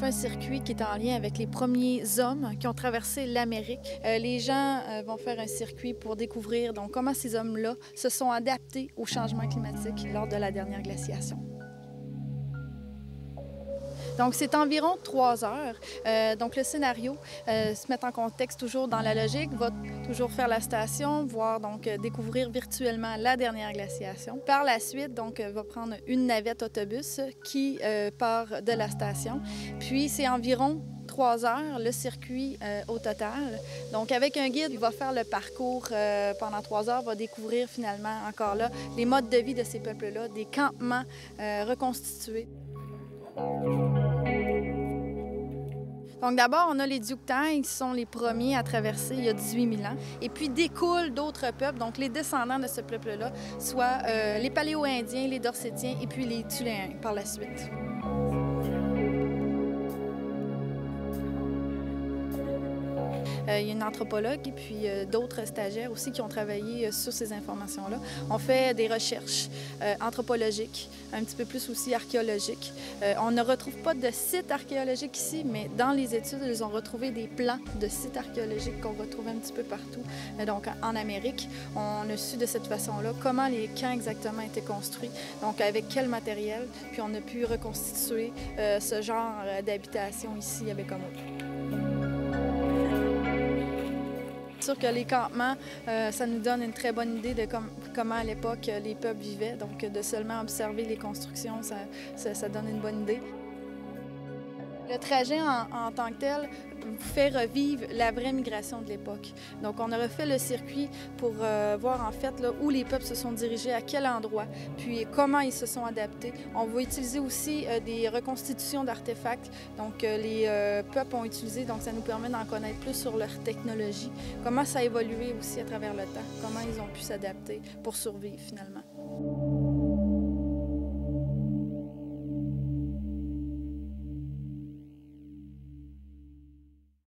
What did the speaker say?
fait un circuit qui est en lien avec les premiers hommes qui ont traversé l'Amérique. Les gens vont faire un circuit pour découvrir donc, comment ces hommes-là se sont adaptés au changement climatique lors de la dernière glaciation. Donc, c'est environ 3 heures. Donc, le scénario se met en contexte toujours dans la logique, va toujours faire la station, voire donc découvrir virtuellement la dernière glaciation. Par la suite, donc, va prendre une navette autobus qui part de la station. Puis, c'est environ 3 heures, le circuit au total. Donc, avec un guide, il va faire le parcours pendant 3 heures, va découvrir finalement, encore là, les modes de vie de ces peuples-là, des campements reconstitués. Donc d'abord, on a les Diouktans qui sont les premiers à traverser il y a 18 000 ans. Et puis découlent d'autres peuples, donc les descendants de ce peuple-là, soit les Paléo-Indiens, les Dorsétiens et puis les Tuléens par la suite. Il y a une anthropologue et puis d'autres stagiaires aussi qui ont travaillé sur ces informations-là. On fait des recherches anthropologiques, un petit peu plus aussi archéologiques. On ne retrouve pas de sites archéologiques ici, mais dans les études, ils ont retrouvé des plans de sites archéologiques qu'on retrouve un petit peu partout, donc en Amérique. On a su de cette façon-là comment les camps exactement étaient construits, donc avec quel matériel, puis on a pu reconstituer ce genre d'habitation ici avec Homo. C'est sûr que les campements, ça nous donne une très bonne idée de comment à l'époque les peuples vivaient. Donc de seulement observer les constructions, ça donne une bonne idée. Le trajet en tant que tel vous fait revivre la vraie migration de l'époque. Donc on a refait le circuit pour voir en fait là, où les peuples se sont dirigés, à quel endroit, puis comment ils se sont adaptés. On va utiliser aussi des reconstitutions d'artefacts. Donc les peuples ont utilisé, donc ça nous permet d'en connaître plus sur leur technologie, comment ça a évolué aussi à travers le temps, comment ils ont pu s'adapter pour survivre finalement.